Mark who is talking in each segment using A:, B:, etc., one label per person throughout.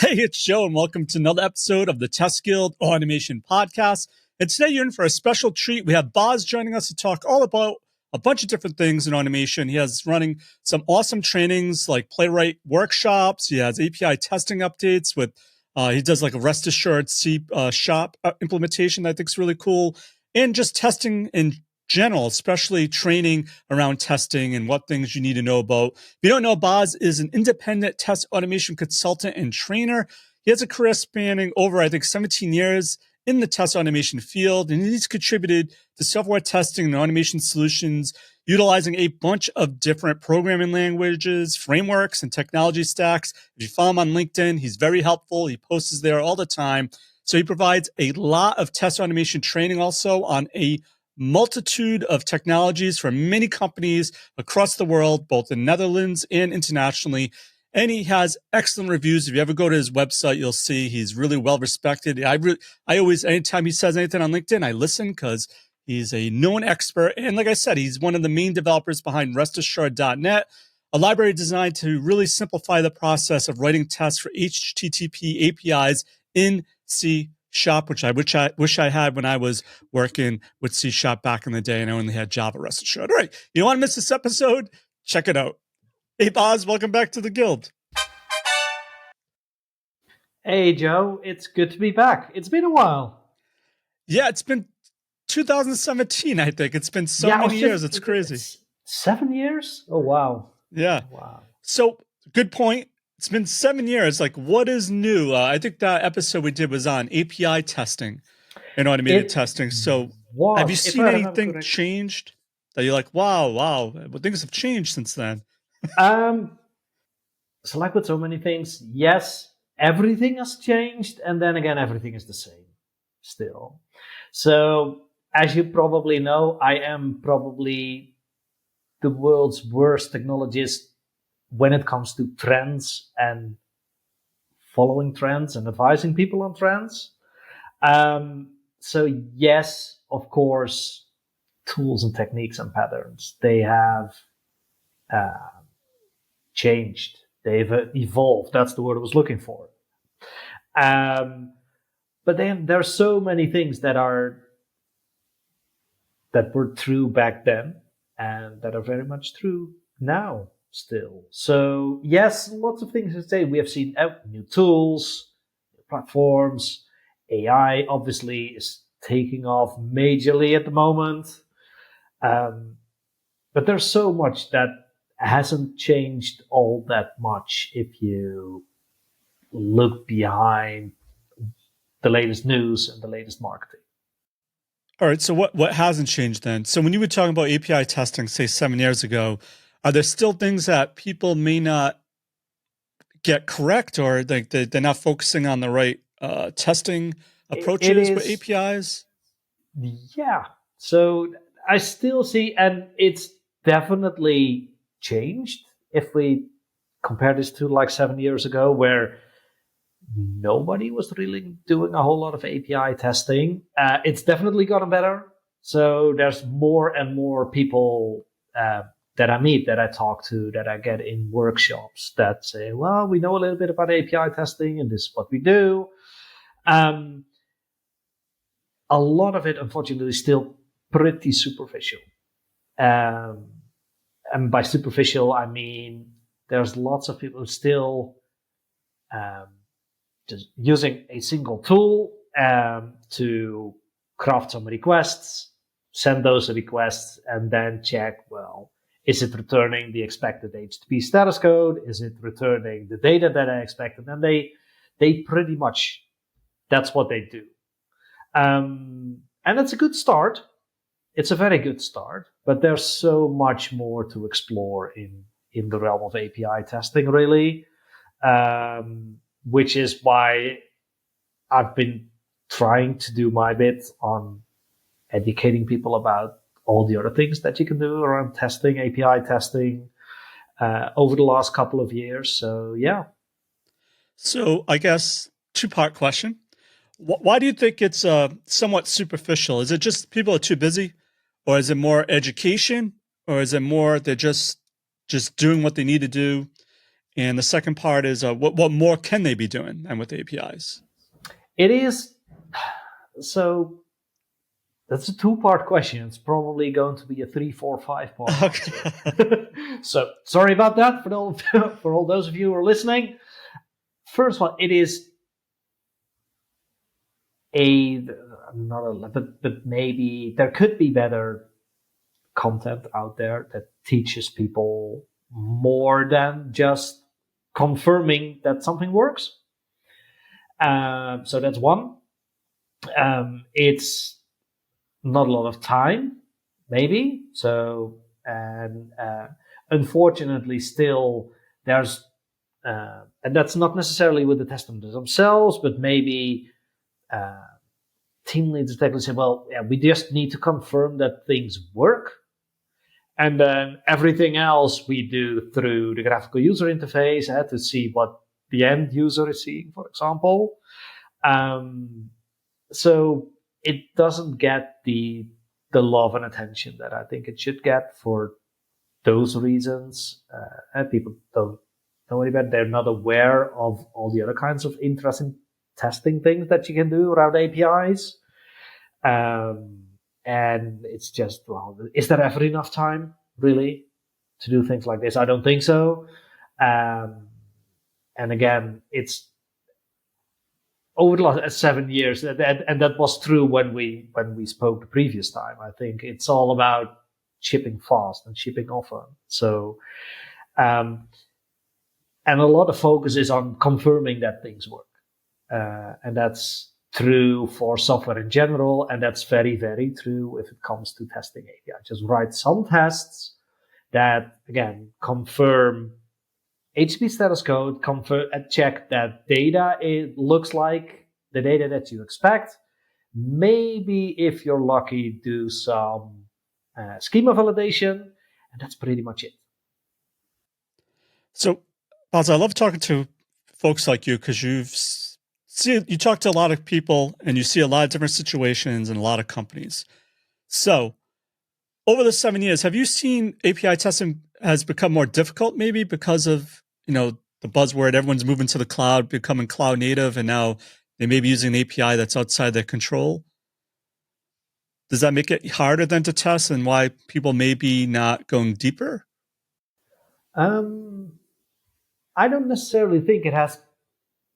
A: Hey, it's Joe, and welcome to another episode of the Test Guild Automation Podcast. And today you're in for a special treat. We have Bas joining us to talk all about a bunch of different things in automation. He has running some awesome trainings like Playwright Workshops. He has API testing updates with, he does like a RestAssured C shop implementation that I think is really cool. And just testing in general, especially training around testing and what things you need to know about. If you don't know, Bas is an independent test automation consultant and trainer. He has a career spanning over, I think, 17 years in the test automation field, and he's contributed to software testing and automation solutions utilizing a bunch of different programming languages, frameworks, and technology stacks. If you follow him on LinkedIn, he's very helpful. He posts there all the time. So he provides a lot of test automation training also on a multitude of technologies for many companies across the world, both in Netherlands and internationally. And he has excellent reviews. If you ever go to his website, you'll see he's really well respected. I always, anytime he says anything on LinkedIn, I listen because he's a known expert. And like I said, he's one of the main developers behind RestAssured.net, a library designed to really simplify the process of writing tests for HTTP APIs in C# which I wish I had when I was working with C# back in the day and I only had Java RestAssured. All right, you don't want to miss this episode? Check it out. Hey, Bas, welcome back to the Guild.
B: Hey, Joe, it's good to be back. It's been a while.
A: Yeah, it's been 2017, I think. It's been so many years. It's crazy.
B: 7 years? Oh, wow.
A: Yeah.
B: Wow.
A: So, good point. It's been 7 years. Like, what is new? I think that episode we did was on API testing and automated testing. So, have you seen anything changed that you're like, wow, well, things have changed since then?
B: So like with so many things, yes, everything has changed. And then again, everything is the same still. So, as you probably know, I am probably the world's worst technologist when it comes to trends and following trends and advising people on trends. So yes, of course, tools and techniques and patterns, they have changed. They've evolved. That's the word I was looking for. But then there are so many things that were true back then and that are very much true now still. So yes, lots of things to say. We have seen new tools, new platforms. AI obviously is taking off majorly at the moment. But there's so much that hasn't changed all that much if you look behind the latest news and the latest marketing.
A: All right, so what hasn't changed then? So when you were talking about API testing, say 7 years ago, are there still things that people may not get correct, or like they're not focusing on the right testing approaches with APIs?
B: Yeah. So I still see, and it's definitely changed if we compare this to like 7 years ago, where nobody was really doing a whole lot of API testing. It's definitely gotten better. So there's more and more people that I meet, that I talk to, that I get in workshops that say, well, we know a little bit about API testing and this is what we do. A lot of it, unfortunately, is still pretty superficial. And by superficial, I mean there's lots of people still just using a single tool to craft some requests, send those requests, and then check, well, is it returning the expected HTTP status code? Is it returning the data that I expected? And they pretty much, that's what they do. And it's a good start. It's a very good start, but there's so much more to explore in the realm of API testing, really, which is why I've been trying to do my bit on educating people about all the other things that you can do around testing, API testing, over the last couple of years. So, yeah.
A: So I guess two-part question. Why do you think it's somewhat superficial? Is it just people are too busy? Or is it more education? Or is it more they're just doing what they need to do? And the second part is what more can they be doing and with APIs?
B: It is. So that's a two-part question. It's probably going to be a 3, 4, 5-part answer. So sorry about that for all those of you who are listening. First one, it is but maybe there could be better content out there that teaches people more than just confirming that something works. So that's one. It's not a lot of time, maybe. So, and unfortunately, still there's, and that's not necessarily with the testers themselves, but maybe team leaders technically say, well, yeah, we just need to confirm that things work. And then everything else we do through the graphical user interface to see what the end user is seeing, for example. So it doesn't get the love and attention that I think it should get for those reasons. And people don't know any better. They're not aware of all the other kinds of interesting testing things that you can do around APIs. And it's just, well, is there ever enough time, really, to do things like this? I don't think so. And again, it's over the last 7 years, and that was true when we spoke the previous time. I think it's all about shipping fast and shipping often. So, and a lot of focus is on confirming that things work. And that's true for software in general, and that's very, very true if it comes to testing API. Just write some tests that, again, confirm HTTP status code, confirm and check that data it looks like the data that you expect. Maybe, if you're lucky, do some schema validation, and that's pretty much it.
A: So, Bas, I love talking to folks like you because you talk to a lot of people and you see a lot of different situations and a lot of companies. So over the 7 years, have you seen API testing has become more difficult, maybe because of, the buzzword, everyone's moving to the cloud, becoming cloud native, and now they may be using an API that's outside their control? Does that make it harder then to test, and why people may be not going deeper?
B: I don't necessarily think it has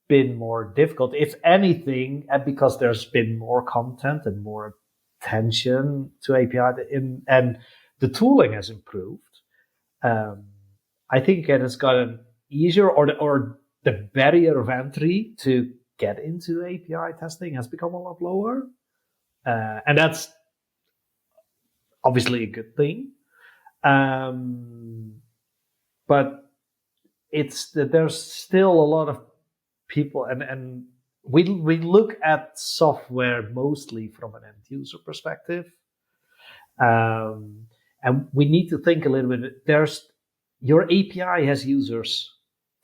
B: been more difficult. If anything, because there's been more content and more attention to API and the tooling has improved, I think it has gotten easier, or the barrier of entry to get into API testing has become a lot lower. And that's obviously a good thing. But it's that there's still a lot of people, and we look at software mostly from an end user perspective, and we need to think a little bit. Your API has users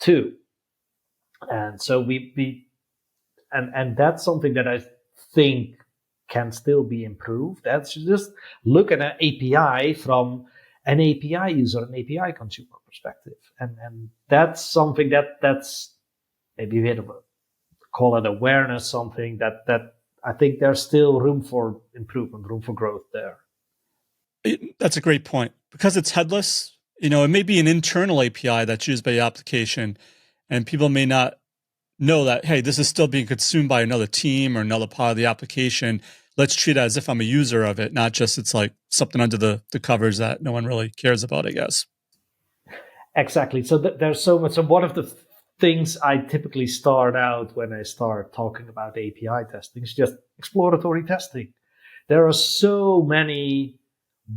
B: too, and so and that's something that I think can still be improved. That's just look at an API from an API user, an API consumer perspective, and that's something that's maybe a bit of a, call it awareness, something that I think there's still room for improvement, room for growth there.
A: That's a great point. Because it's headless, it may be an internal API that's used by the application, and people may not know that, hey, this is still being consumed by another team or another part of the application. Let's treat it as if I'm a user of it, not just it's like something under the covers that no one really cares about, I guess.
B: Exactly. So there's so much. So one of the things I typically start out when I start talking about API testing is just exploratory testing. There are so many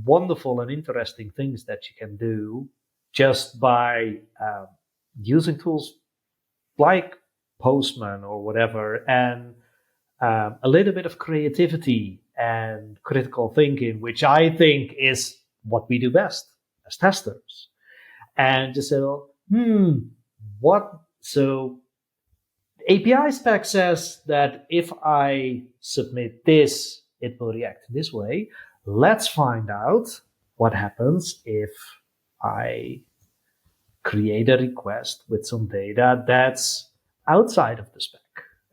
B: wonderful and interesting things that you can do just by using tools like Postman or whatever, and a little bit of creativity and critical thinking, which I think is what we do best as testers. And just say, what? So API spec says that if I submit this, it will react this way. Let's find out what happens if I create a request with some data that's outside of the spec,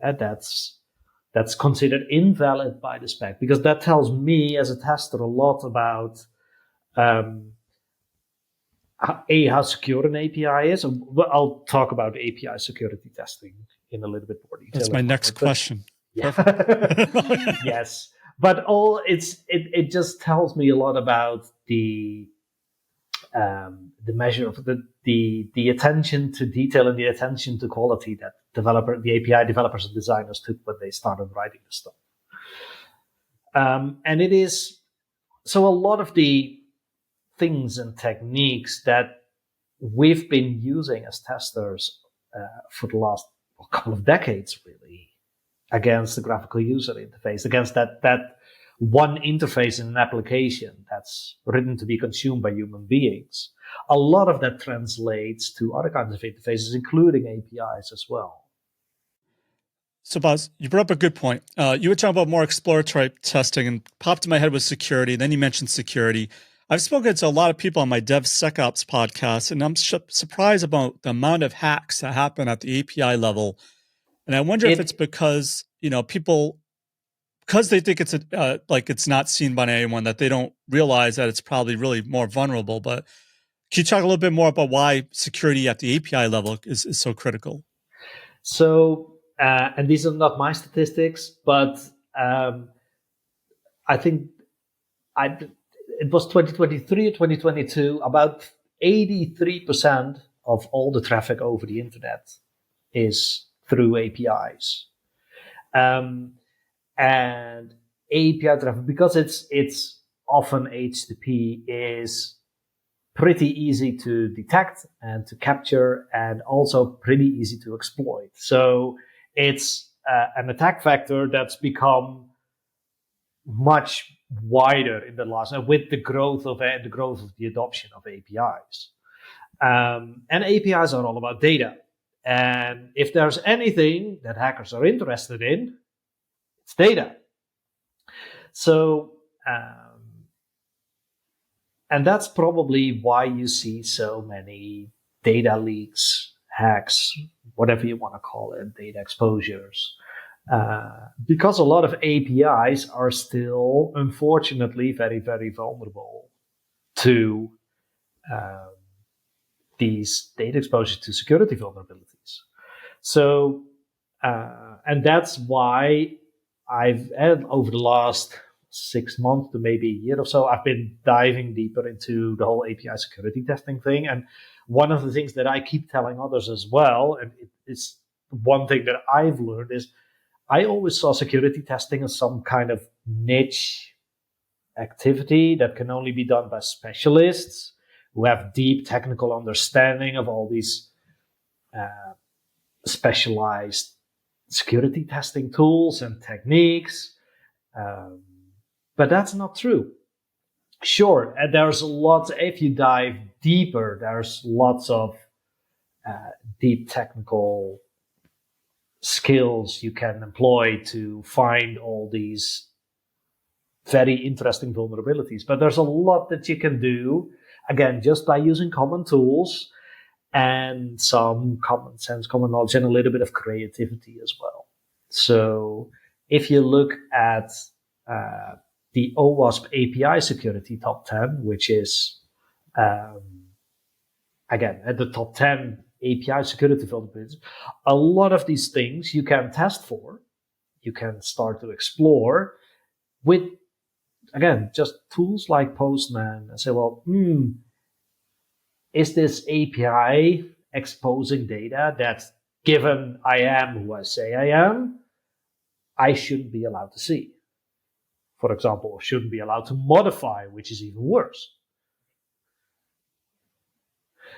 B: and that's considered invalid by the spec, because that tells me as a tester a lot about how secure an API is. I'll talk about API security testing in a little bit more detail.
A: That's my next question.
B: Yeah.
A: Perfect.
B: Yes, but it just tells me a lot about the measure of the attention to detail and the attention to quality that the API developers and designers took when they started writing this stuff. And it is so a lot of the things and techniques that we've been using as testers for the last couple of decades, really, against the graphical user interface, against that one interface in an application that's written to be consumed by human beings. A lot of that translates to other kinds of interfaces, including APIs as well.
A: So, Bas, you brought up a good point. You were talking about more exploratory testing, and popped in my head was security. Then you mentioned security. I've spoken to a lot of people on my DevSecOps podcast, and I'm surprised about the amount of hacks that happen at the API level. And I wonder if it's because, people, because they think it's like it's not seen by anyone, that they don't realize that it's probably really more vulnerable. But can you talk a little bit more about why security at the API level is so critical?
B: So, and these are not my statistics, but I think it was 2023 or 2022, about 83% of all the traffic over the internet is through APIs. And API traffic, because it's often HTTP, is pretty easy to detect and to capture, and also pretty easy to exploit. So it's an attack vector that's become much wider in the last, with the growth of the adoption of APIs. And APIs are all about data. And if there's anything that hackers are interested in, it's data. So, and that's probably why you see so many data leaks, hacks, whatever you want to call it, data exposures. Because a lot of APIs are still, unfortunately, very, very vulnerable to these data exposures to security vulnerabilities. So, and that's why I've, over the last 6 months to maybe a year or so, I've been diving deeper into the whole API security testing thing. And one of the things that I keep telling others as well, and it's one thing that I've learned, is I always saw security testing as some kind of niche activity that can only be done by specialists who have deep technical understanding of all these specialized security testing tools and techniques. But that's not true. Sure, there's lots, if you dive deeper, there's lots of deep technical skills you can employ to find all these very interesting vulnerabilities. But there's a lot that you can do, again, just by using common tools and some common sense, common knowledge, and a little bit of creativity as well. So if you look at the OWASP API security top 10, which is, again, at the top 10 API security vulnerabilities, a lot of these things you can test for, you can start to explore with, again, just tools like Postman, and say, well, is this API exposing data that, given I am who I say I am, I shouldn't be allowed to see? For example, or shouldn't be allowed to modify, which is even worse.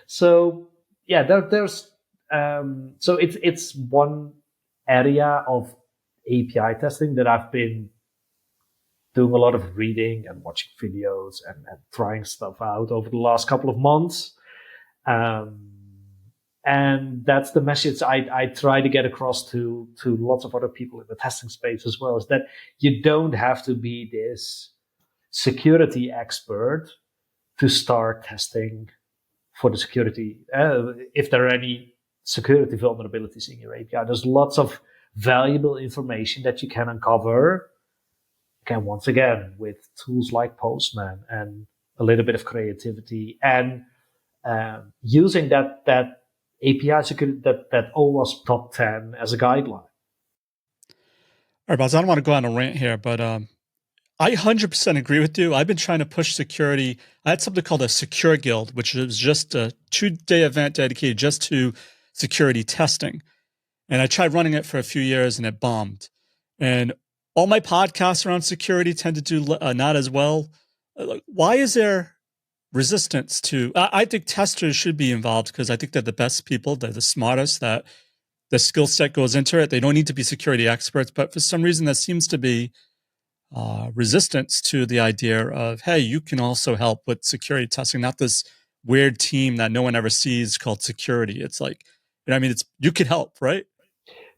B: So yeah, there's so it's one area of API testing that I've been doing a lot of reading and watching videos and trying stuff out over the last couple of months. And that's the message I try to get across to lots of other people in the testing space as well, is that you don't have to be this security expert to start testing for the security. If there are any security vulnerabilities in your API, there's lots of valuable information that you can uncover. Again, once again, with tools like Postman and a little bit of creativity and using that API security, that OWASP top 10 as a guideline.
A: All right, Bas, I don't want to go on a rant here, but I 100% agree with you. I've been trying to push security. I had something called a Secure Guild, which was just a 2-day event dedicated just to security testing. And I tried running it for a few years and it bombed. And all my podcasts around security tend to do not as well. Why is there resistance to? I think testers should be involved because I think they're the best people. They're the smartest, that the skill set goes into it. They don't need to be security experts, but for some reason there seems to be resistance to the idea of, hey, you can also help with security testing, not this weird team that no one ever sees called security. It's like, it's you can help, right?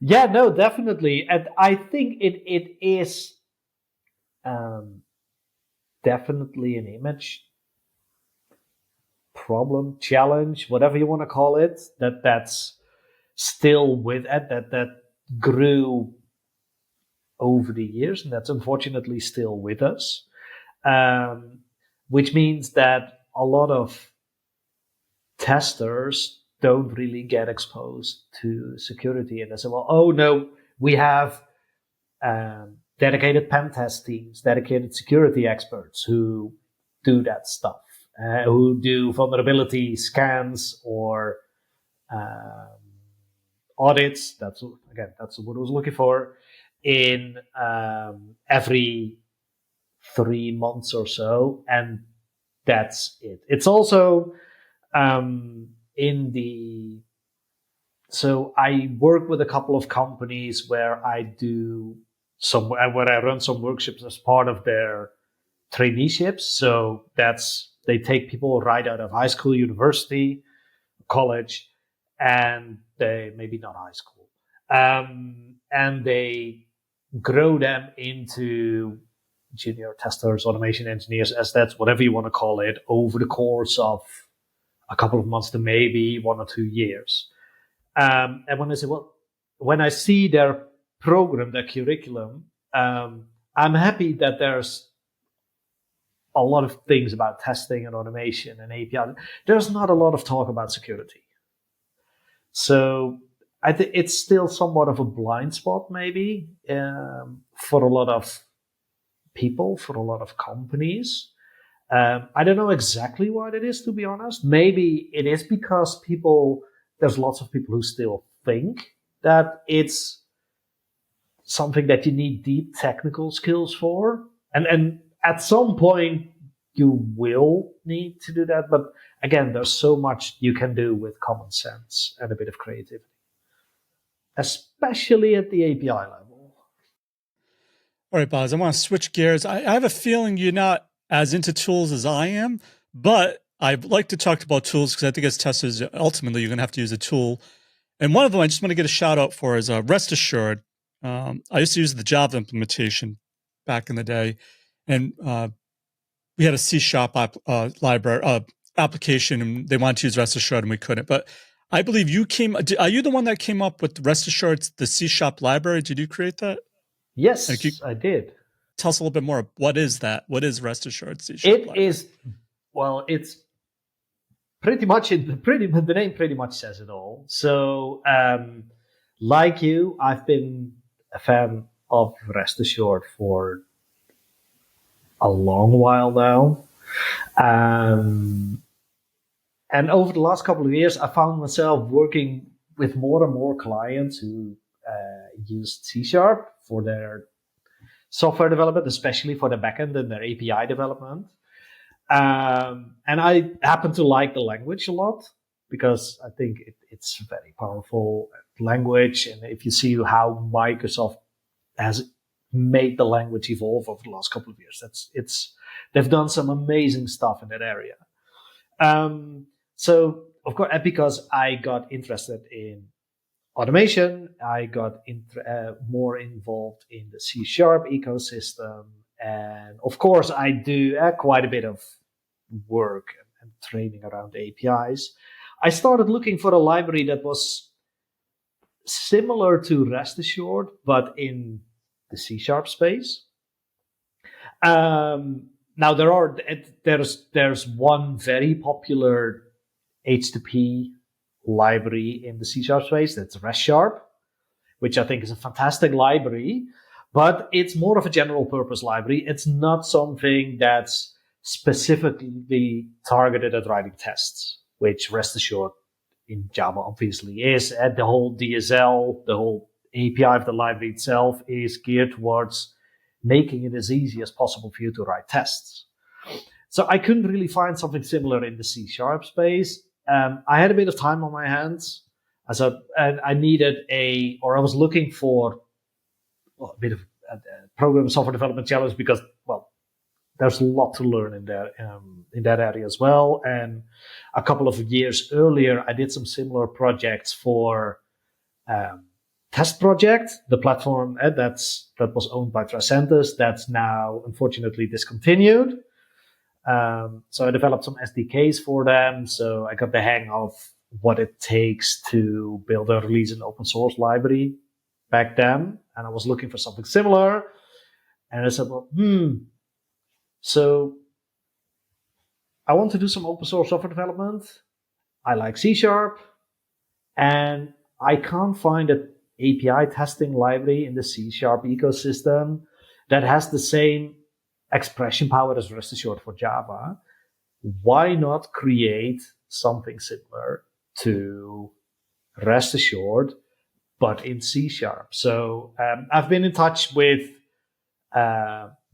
B: Yeah, no, definitely. And I think it is definitely an image problem, challenge, whatever you want to call it, that's still with it, that grew over the years, and that's unfortunately still with us, which means that a lot of testers don't really get exposed to security, and they say, well, oh no, we have dedicated pen test teams, dedicated security experts who do that stuff, who do vulnerability scans or audits. That's what I was looking for, in every 3 months or so, and that's it. It's also so I work with a couple of companies where I run some workshops as part of their traineeships. So they take people right out of high school, university, college, and they maybe not high school, and they grow them into junior testers, automation engineers, as that's whatever you want to call it, over the course of a couple of months to maybe 1 or 2 years. And when I see their program, their curriculum, I'm happy that there's a lot of things about testing and automation and API. There's not a lot of talk about security. So I think it's still somewhat of a blind spot, maybe, for a lot of people, for a lot of companies. I don't know exactly what it is, to be honest. Maybe it is because there's lots of people who still think that it's something that you need deep technical skills for. And at some point, you will need to do that. But again, there's so much you can do with common sense and a bit of creativity, especially at the API level.
A: All right, Bas, I want to switch gears. I have a feeling you're not as into tools as I am, but I'd like to talk about tools because I think as testers, ultimately, you're going to have to use a tool. And one of them I just want to get a shout out for is RestAssured. I used to use the Java implementation back in the day, and we had a C# library application, and they wanted to use RestAssured, and we couldn't. But I believe are you the one that came up with RestAssured, the C# library? Did you create that?
B: Yes, I did.
A: Tell us a little bit more. What is that? What is RestAssured C#
B: library? It's pretty much the name pretty much says it all. So, like you, I've been a fan of RestAssured for a long while now. And over the last couple of years, I found myself working with more and more clients who used C# for their software development, especially for the backend and their API development. And I happen to like the language a lot because I think it's a very powerful language. And if you see how Microsoft has made the language evolve over the last couple of years, they've done some amazing stuff in that area. So of course, because I got interested in automation, I got more involved in the C# ecosystem. And of course, I do quite a bit of work and and training around APIs, I started looking for a library that was similar to RestAssured, but in the C# space. Now there's one very popular HTTP library in the C# space, that's RestSharp, which I think is a fantastic library, but it's more of a general purpose library. It's not something that's specifically targeted at writing tests, which RestAssured in Java obviously is. And the whole DSL, the whole API of the library itself is geared towards making it as easy as possible for you to write tests. So I couldn't really find something similar in the C# space. I had a bit of time on my hands, and I was looking for a bit of a program software development challenge because, well, there's a lot to learn in that area as well. And a couple of years earlier, I did some similar projects for Test Project, the platform that was owned by Tricentis. That's now unfortunately discontinued. So I developed some SDKs for them. So I got the hang of what it takes to build and release an open source library back then. And I was looking for something similar. And I said, well, so I want to do some open source software development. I like C#, and I can't find an API testing library in the C# ecosystem that has the same expression power as RestAssured for Java. Why not create something similar to RestAssured, but in C#? So I've been in touch with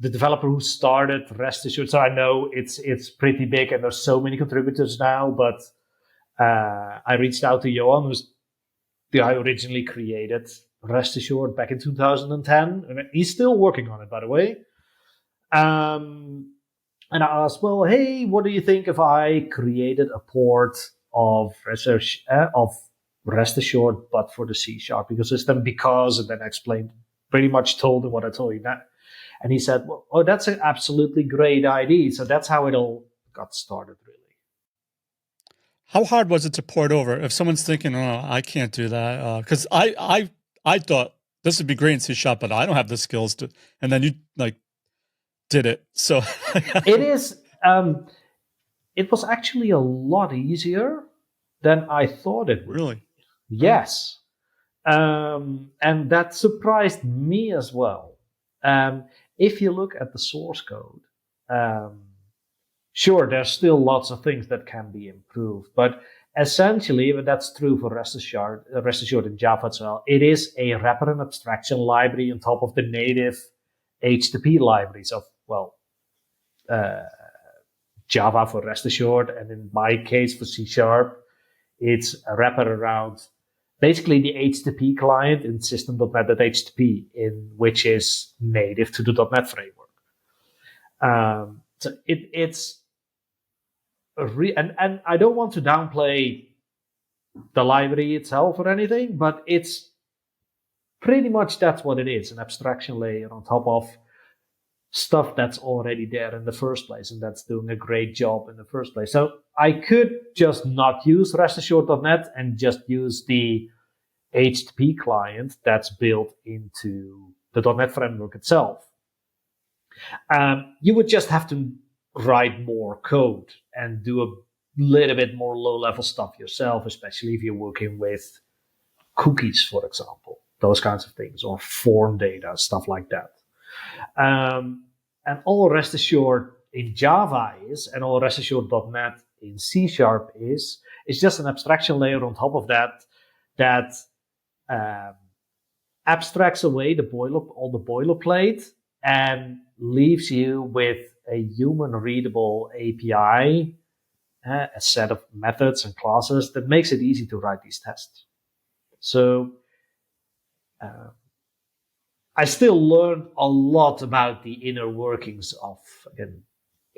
B: the developer who started RestAssured. So I know it's pretty big and there's so many contributors now, but I reached out to Johan, who's the guy who originally created RestAssured back in 2010. And he's still working on it, by the way. And I asked, well, hey, what do you think if I created a port of RestAssured, but for the C# ecosystem? And then I explained, pretty much told him what I told you now. And he said, well, oh, that's an absolutely great idea. So that's how it all got started, really.
A: How hard was it to port over? If someone's thinking, oh, I can't do that, because I thought this would be great in C#, but I don't have the skills to. And then you did it. So
B: it is. It was actually a lot easier than I thought it would.
A: Really?
B: Yes, and that surprised me as well. If you look at the source code, sure, there's still lots of things that can be improved, but essentially, that's true for RestAssured in Java as well. It is a wrapper and abstraction library on top of the native HTTP libraries of, Java for RestAssured, and in my case for C#, it's a wrapper around basically the HTTP client in system.net.http, which is native to the .NET framework. So it's and I don't want to downplay the library itself or anything, but it's pretty much that's what it is, an abstraction layer on top of stuff that's already there in the first place, and that's doing a great job in the first place. So I could just not use RestAssured.net and just use the HTTP client that's built into the .NET framework itself. You would just have to write more code and do a little bit more low-level stuff yourself, especially if you're working with cookies, for example, those kinds of things, or form data, stuff like that. And all RestAssured in Java is, and all RestAssured.net in C# is just an abstraction layer on top of that abstracts away all the boilerplate and leaves you with a human-readable API, a set of methods and classes that makes it easy to write these tests. So I still learned a lot about the inner workings of, again,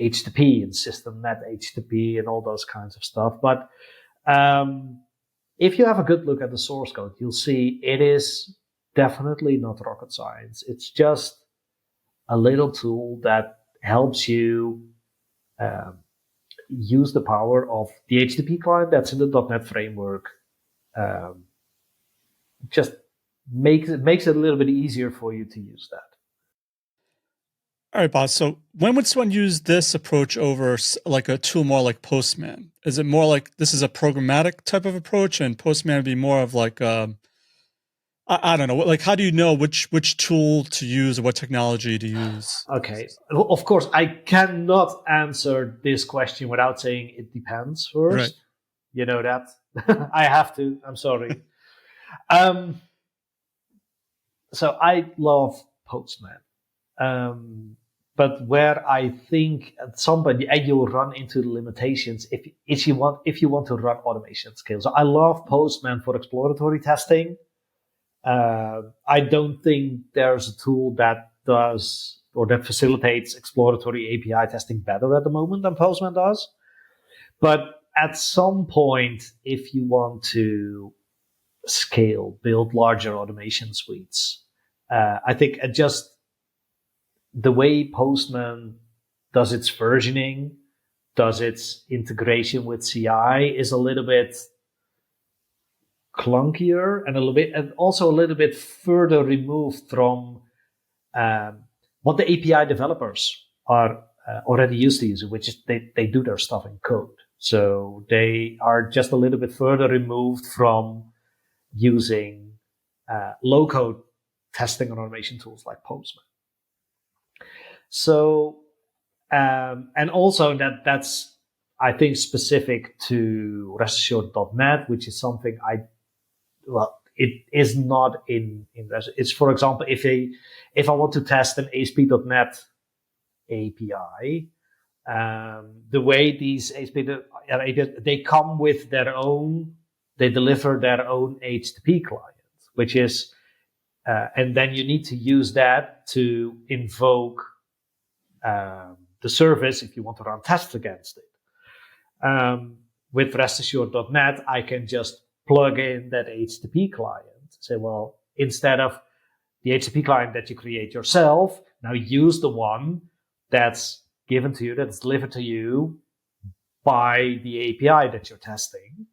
B: HTTP and system.net HTTP and all those kinds of stuff. But if you have a good look at the source code, you'll see it is definitely not rocket science. It's just a little tool that helps you use the power of the HTTP client that's in the .NET framework. Just makes it a little bit easier for you to use that.
A: All right, Bas. So when would someone use this approach over like a tool more like Postman? Is it more like this is a programmatic type of approach, and Postman would be more of like I don't know. Like, how do you know which tool to use or what technology to use?
B: Okay. Of course, I cannot answer this question without saying it depends first.
A: Right.
B: You know that. I have to. I'm sorry. So I love Postman. But where I think at some point you'll run into the limitations if you want to run automation at scale. So I love Postman for exploratory testing. I don't think there's a tool that does or that facilitates exploratory API testing better at the moment than Postman does. But at some point, if you want to scale, build larger automation suites, I think just the way Postman does its versioning, does its integration with CI is a little bit clunkier and also a little bit further removed from what the API developers are already used to using, which is they do their stuff in code. So they are just a little bit further removed from using low-code testing and automation tools like Postman. So, and also that's, I think, specific to RestAssured.net, which is something it is not in REST. It's, for example, if I want to test an ASP.NET API, the way these APIs, they come with they deliver their own HTTP client, which is, and then you need to use that to invoke the service if you want to run tests against it. With RestAssured.net, I can just plug in that HTTP client. Say, well, instead of the HTTP client that you create yourself, now use the one that's given to you, that's delivered to you by the API that you're testing,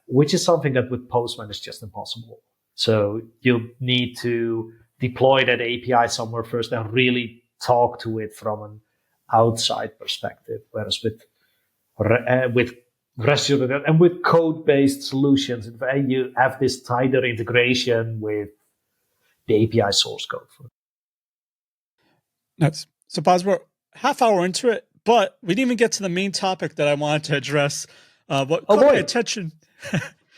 B: which is something that with Postman is just impossible. So you need to deploy that API somewhere first and really talk to it from an outside perspective. Whereas with RestAssured and with code-based solutions, you have this tighter integration with the API source code.
A: Nice. So, Bas, we're half hour into it, but we didn't even get to the main topic that I wanted to address. What caught my attention?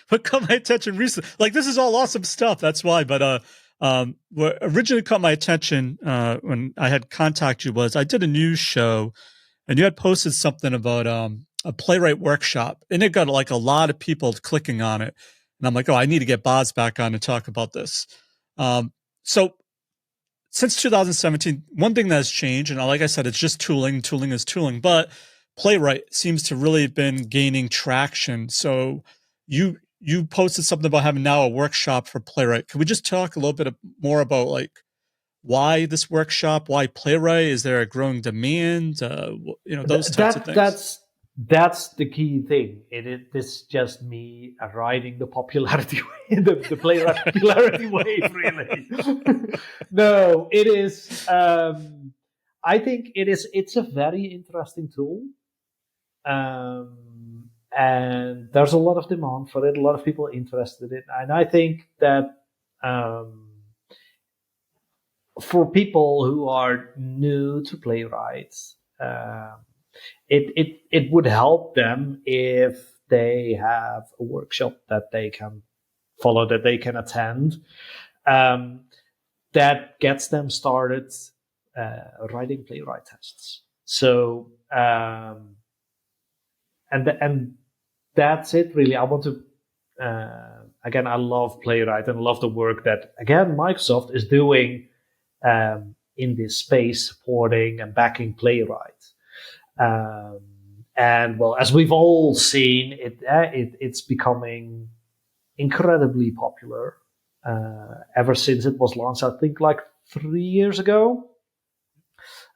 A: What caught my attention recently? Like, this is all awesome stuff. That's why. But what originally caught my attention when I had contacted you was I did a news show, and you had posted something about a Playwright Workshop, and it got like a lot of people clicking on it. And I'm like, oh, I need to get Bas back on to talk about this. So since 2017, one thing that has changed, and like I said, it's just tooling. Tooling is tooling, but Playwright seems to really have been gaining traction. So you posted something about having now a workshop for Playwright. Can we just talk a little bit more about like why this workshop, why Playwright? Is there a growing demand? Those types of things.
B: That's the key thing. This is just me riding the popularity wave, the Playwright popularity wave, really. No, it is. I think it's a very interesting tool. And there's a lot of demand for it. A lot of people are interested in it. And I think that for people who are new to Playwright, it would help them if they have a workshop that they can follow, that they can attend, that gets them started writing Playwright tests. So, and that's it really. I want to, again, I love Playwright and love the work that, again, Microsoft is doing in this space, supporting and backing Playwright. And well, as we've all seen, it's becoming incredibly popular ever since it was launched, I think like 3 years ago.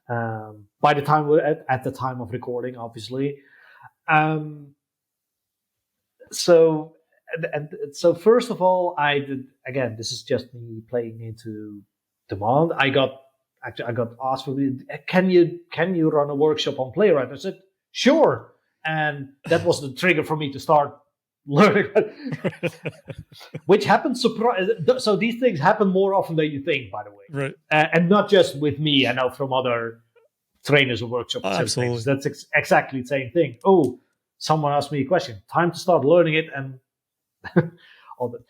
B: By the time at the time of recording, obviously. So first of all, I did, again, this is just me playing into demand. I got asked for can you run a workshop on Playwright? I said sure, and that was the trigger for me to start learning. Which happens so these things happen more often than you think, by the way,
A: right?
B: And not just with me. I know from other trainers or workshops.
A: Absolutely,
B: that's exactly the same thing. Oh, someone asked me a question. Time to start learning it, and all that.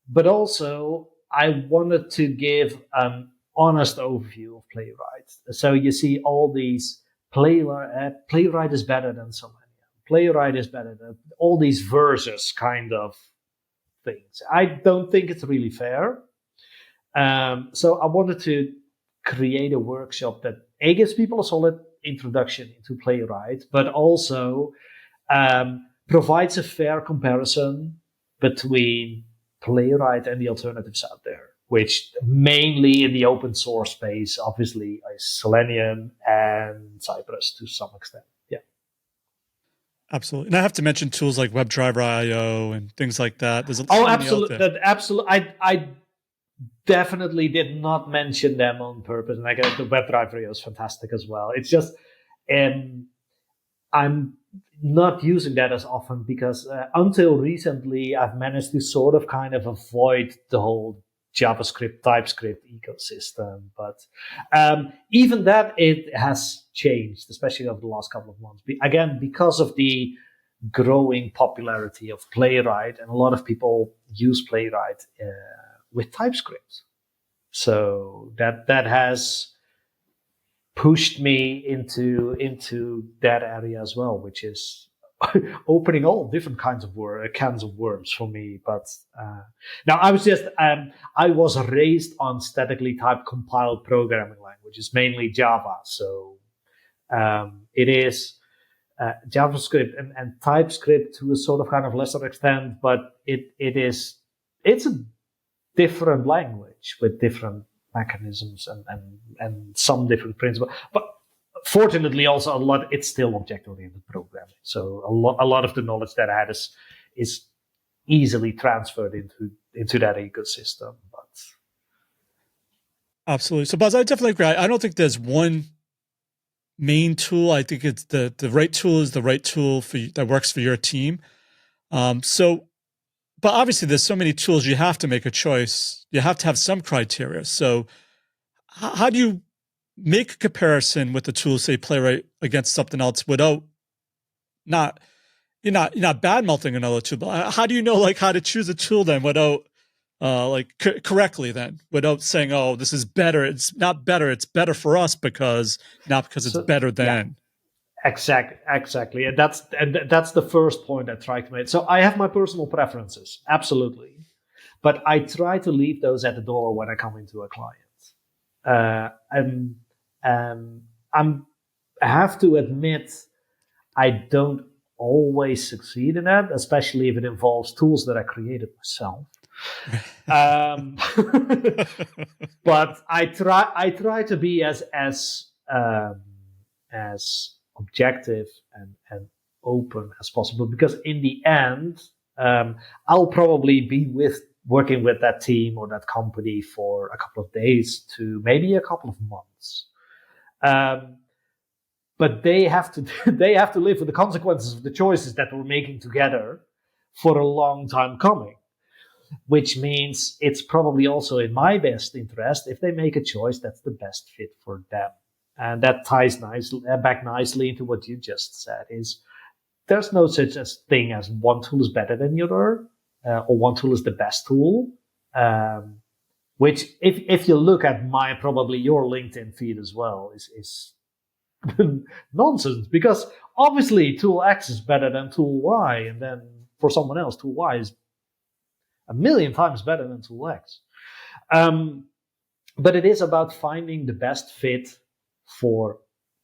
B: But also, I wanted to give an honest overview of Playwright. So you see all these Playwright is better than Selenium. Playwright is better than all these verses kind of things. I don't think it's really fair. So I wanted to create a workshop that gives people a solid introduction into Playwright, but also provides a fair comparison between Playwright and the alternatives out there, which mainly in the open source space, obviously, is Selenium and Cypress to some extent. Yeah.
A: Absolutely. And I have to mention tools like WebDriver IO and things like that. There's
B: absolutely. I definitely did not mention them on purpose. And the WebDriver is fantastic as well. It's just, I'm not using that as often because until recently, I've managed to sort of kind of avoid the whole JavaScript, TypeScript ecosystem. But even that, it has changed, especially over the last couple of months. Again, because of the growing popularity of Playwright, and a lot of people use Playwright with TypeScript. So that has pushed me into that area as well, which is opening all different kinds of cans of worms for me. But now I was raised on statically typed compiled programming languages, mainly Java. So it is JavaScript and TypeScript to a sort of kind of lesser extent, but it's a different language with different mechanisms and some different principles. But fortunately, also it's still object-oriented programming. So a lot of the knowledge that I had is easily transferred into that ecosystem. But
A: absolutely. So, Bas, I definitely agree. I don't think there's one main tool. I think it's the right tool is the right tool for you, that works for your team. But obviously there's so many tools, you have to make a choice. You have to have some criteria. So how do you make a comparison with the tool, say Playwright, against something else without you're not bad mouthing another tool, but how do you know like how to choose a tool then without correctly then, without saying, oh, this is better. It's not better. It's better for us because it's better than.
B: Yeah. Exactly. And that's the first point I try to make. So I have my personal preferences, absolutely. But I try to leave those at the door when I come into a client. I have to admit, I don't always succeed in that, especially if it involves tools that I created myself. But I try to be as objective and open as possible, because in the end, I'll probably be working with that team or that company for a couple of days to maybe a couple of months. But they have to live with the consequences of the choices that we're making together for a long time coming, which means it's probably also in my best interest if they make a choice that's the best fit for them. And that ties back nicely into what you just said, is there's no such thing as one tool is better than the other, or one tool is the best tool. Which, if you look at probably your LinkedIn feed as well, is nonsense, because obviously tool X is better than tool Y, and then for someone else, tool Y is a million times better than tool X. But it is about finding the best fit for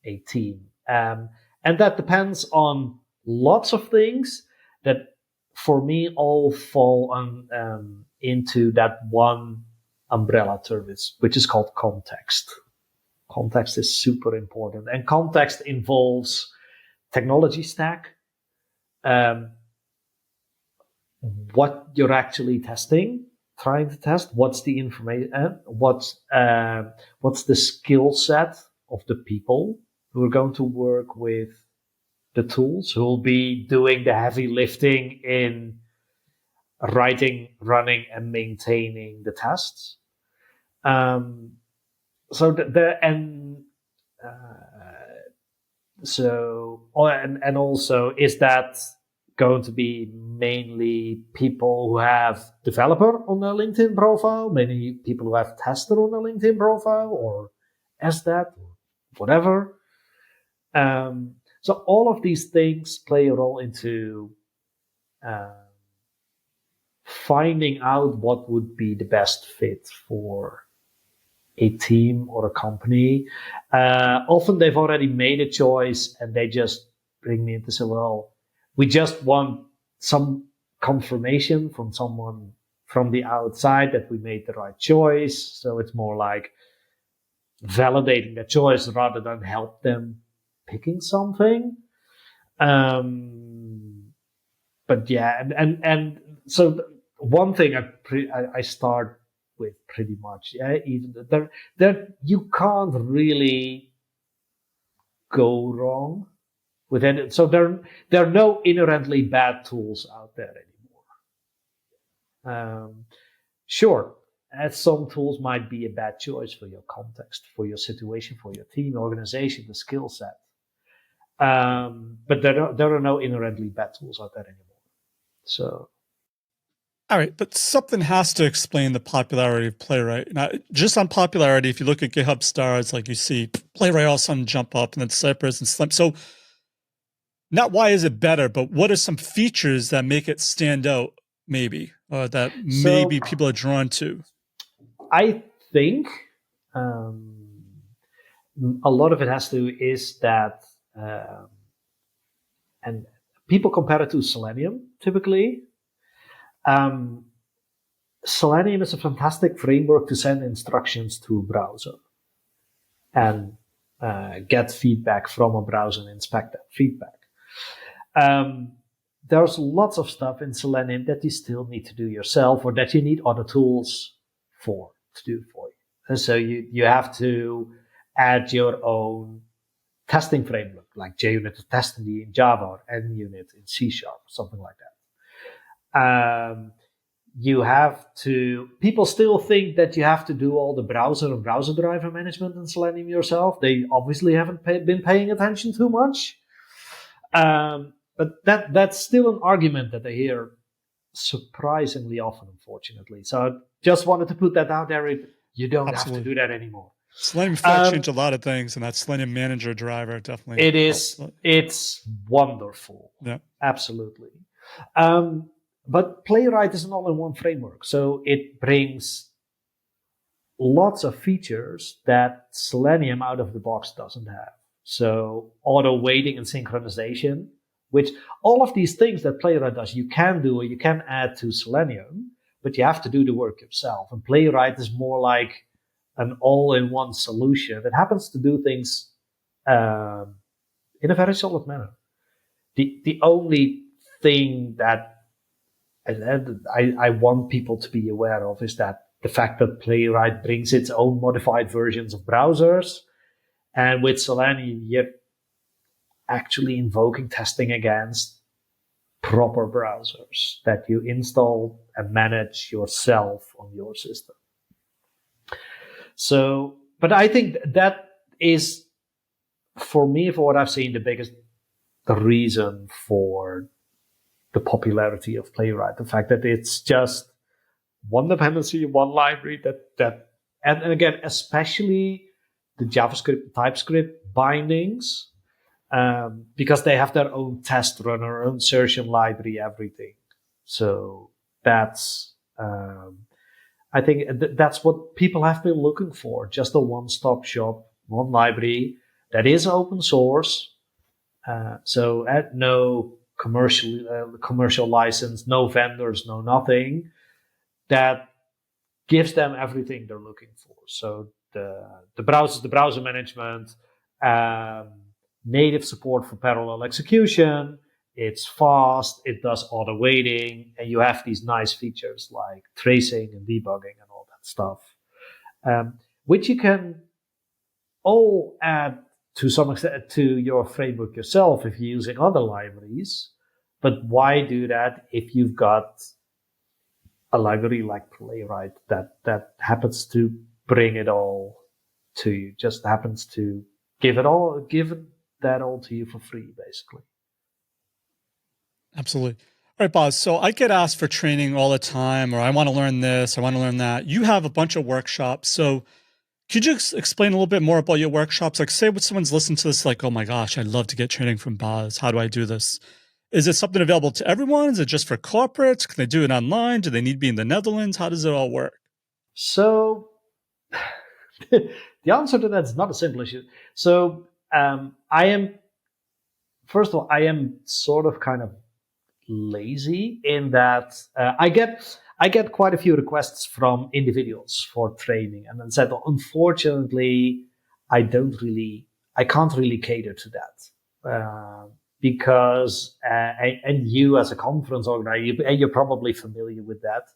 B: a team. And that depends on lots of things that, for me, all fall into that one umbrella term, which is called context. Context is super important. And context involves technology stack, what you're actually trying to test, what's the information, what's the skill set of the people who are going to work with the tools, who will be doing the heavy lifting in writing, running, and maintaining the tests. And also, is that going to be mainly people who have developer on their LinkedIn profile, many people who have tester on their LinkedIn profile, or SDAT, or whatever? So all of these things play a role into finding out what would be the best fit for a team or a company. Often they've already made a choice and they just bring me in to say, well, we just want some confirmation from someone from the outside that we made the right choice. So it's more like validating the choice rather than help them picking something. But yeah, and so one thing I start with pretty much, yeah, even there you can't really go wrong with any. So there are no inherently bad tools out there anymore. Sure, some tools might be a bad choice for your context, for your situation, for your team, organization, the skill set. But there are no inherently bad tools out there anymore. So.
A: All right, but something has to explain the popularity of Playwright. Now, just on popularity, if you look at GitHub stars, like you see Playwright all of a sudden jump up, and then Cypress and Slim. So, not why is it better, but what are some features that make it stand out, maybe, or that maybe people are drawn to?
B: I think a lot of it has to is that, and people compare it to Selenium typically. Selenium is a fantastic framework to send instructions to a browser and get feedback from a browser and inspect that feedback. There's lots of stuff in Selenium that you still need to do yourself or that you need other tools to do for you. And so you have to add your own testing framework, like JUnit testing in Java or NUnit in C#, something like that. People still think that you have to do all the browser and browser driver management in Selenium yourself. They obviously haven't been paying attention too much. But that's still an argument that I hear surprisingly often, unfortunately. So I just wanted to put that out there. You don't have to do that anymore.
A: Selenium changed a lot of things, and that Selenium manager driver definitely.
B: It is. It's wonderful.
A: Yeah,
B: absolutely. But Playwright is an all-in-one framework, so it brings lots of features that Selenium out of the box doesn't have. So auto-weighting and synchronization, which all of these things that Playwright does, you can do or you can add to Selenium, but you have to do the work yourself. And Playwright is more like an all-in-one solution that happens to do things in a very solid manner. The only thing that I want people to be aware of is that the fact that Playwright brings its own modified versions of browsers, and with Selenium, you're actually invoking testing against proper browsers that you install and manage yourself on your system. So, but I think that is, for me, for what I've seen, the reason for the popularity of Playwright, the fact that it's just one dependency, one library and again, especially the JavaScript, TypeScript bindings, because they have their own test runner, own insertion library, everything. So that's, I think that's what people have been looking for, just a one-stop shop, one library that is open source. So at no commercial license, no vendors, no nothing, that gives them everything they're looking for. So the browser management, native support for parallel execution. It's fast, it does auto waiting, and you have these nice features like tracing and debugging and all that stuff, which you can all add to some extent to your framework yourself if you're using other libraries. But why do that if you've got a library like Playwright that happens to bring it all to you, just happens to give that all to you for free, basically.
A: Absolutely. All right, Bas. So I get asked for training all the time, or I want to learn this, I want to learn that. You have a bunch of workshops. So could you explain a little bit more about your workshops? Like, say when someone's listening to this, like, oh my gosh, I'd love to get training from Bas. How do I do this? Is it something available to everyone? Is it just for corporates? Can they do it online? Do they need to be in the Netherlands? How does it all work?
B: So the answer to that is not a simple issue. So I am sort of kind of lazy in that I get quite a few requests from individuals for training, and then said, unfortunately, I can't really cater to that because and you as a conference organizer, you're probably familiar with that.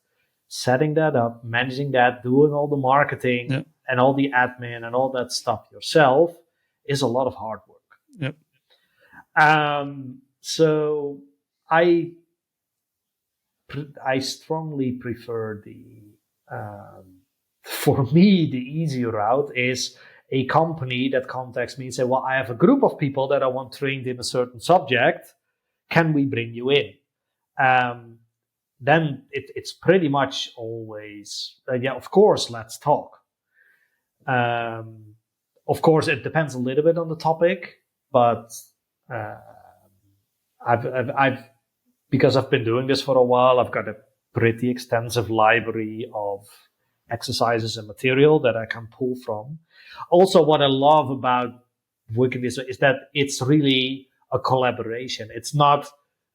B: Setting that up, managing that, doing all the marketing
A: Yep.
B: and all the admin and all that stuff yourself is a lot of hard work.
A: Yep.
B: So I strongly prefer for me, the easier route is a company that contacts me and say, well, I have a group of people that I want trained in a certain subject. Can we bring you in? Then it's pretty much always, yeah, of course, let's talk. Of course, it depends a little bit on the topic, but I've because I've been doing this for a while, I've got a pretty extensive library of exercises and material that I can pull from. Also, what I love about working this is that it's really a collaboration. It's not,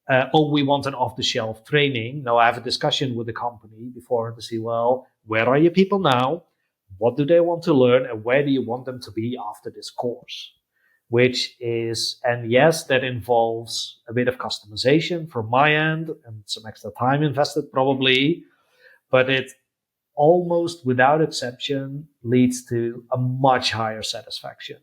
B: we want an off-the-shelf training. No, I have a discussion with the company before to see, well, where are your people now? What do they want to learn? And where do you want them to be after this course? Which is, and yes, that involves a bit of customization from my end and some extra time invested probably, but it almost without exception leads to a much higher satisfaction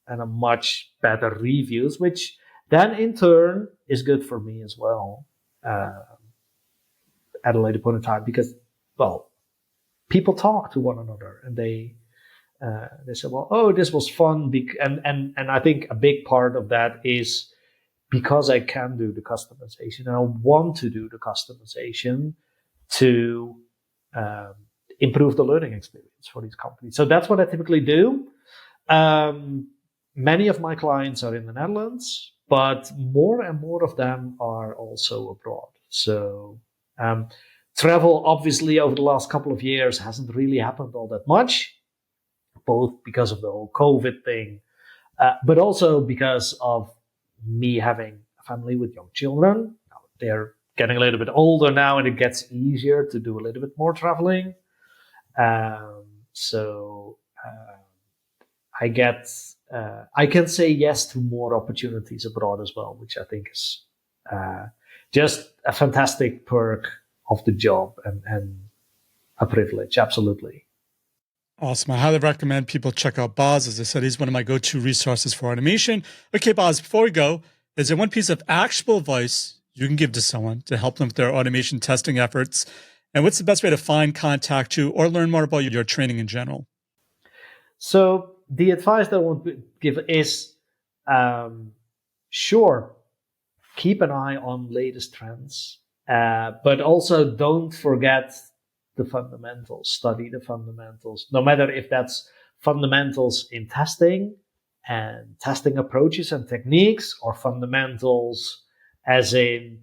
B: and a much better reviews, which then in turn is good for me as well at a later point in time, because, well, people talk to one another and they say, well, oh, this was fun. And I think a big part of that is because I can do the customization and I want to do the customization to improve the learning experience for these companies. So that's what I typically do. Many of my clients are in the Netherlands, but more and more of them are also abroad. So travel, obviously, over the last couple of years hasn't really happened all that much, both because of the whole COVID thing, but also because of me having a family with young children. They're getting a little bit older now, and it gets easier to do a little bit more traveling. So I can say yes to more opportunities abroad as well, which I think is just a fantastic perk of the job and a privilege. Absolutely.
A: Awesome. I highly recommend people check out Bas. As I said, he's one of my go-to resources for automation. Okay, Bas, before we go, is there one piece of actionable advice you can give to someone to help them with their automation testing efforts? And what's the best way to find, contact you, or learn more about your training in general?
B: So the advice that I want to give is, sure, keep an eye on latest trends, but also don't forget the fundamentals. Study the fundamentals, no matter if that's fundamentals in testing and testing approaches and techniques, or fundamentals as in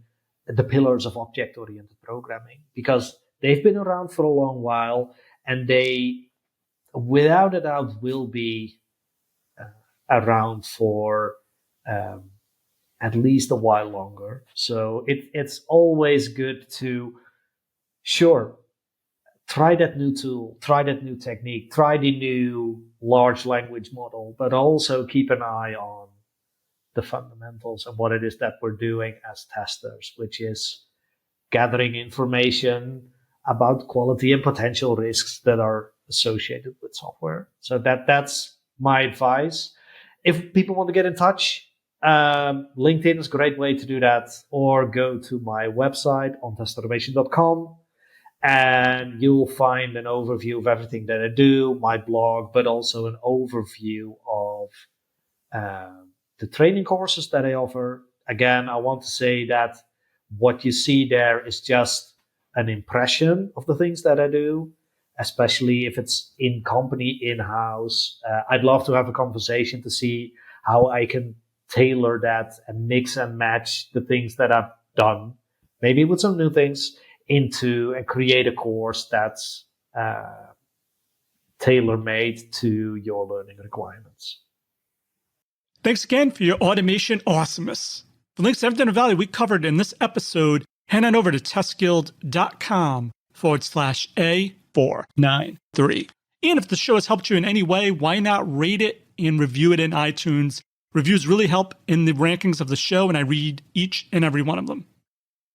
B: the pillars of object-oriented programming, because they've been around for a long while and they, without a doubt, will be around for at least a while longer. So it's always good to, sure, try that new tool, try that new technique, try the new large language model, but also keep an eye on the fundamentals and what it is that we're doing as testers, which is gathering information about quality and potential risks that are associated with software. So that's my advice. If people want to get in touch, LinkedIn is a great way to do that, or go to my website on testautomation.com, and you'll find an overview of everything that I do, my blog, but also an overview of the training courses that I offer. Again, I want to say that what you see there is just an impression of the things that I do, especially if it's in company, in-house. I'd love to have a conversation to see how I can tailor that and mix and match the things that I've done, maybe with some new things, into and create a course that's tailor-made to your learning requirements.
A: Thanks again for your automation awesomeness. For links to everything of value we covered in this episode, head on over to testguild.com/A493. And if the show has helped you in any way, why not rate it and review it in iTunes? Reviews really help in the rankings of the show, and I read each and every one of them.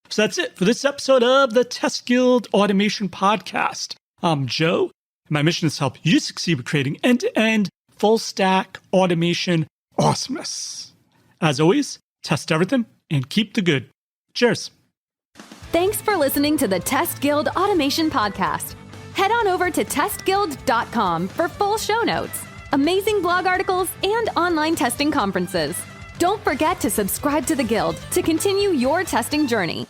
A: So that's it for this episode of the Test Guild Automation Podcast. I'm Joe, and my mission is to help you succeed with creating end-to-end, full-stack automation awesomeness. As always, test everything and keep the good. Cheers.
C: Thanks for listening to the Test Guild Automation Podcast. Head on over to testguild.com for full show notes, amazing blog articles, and online testing conferences. Don't forget to subscribe to the Guild to continue your testing journey.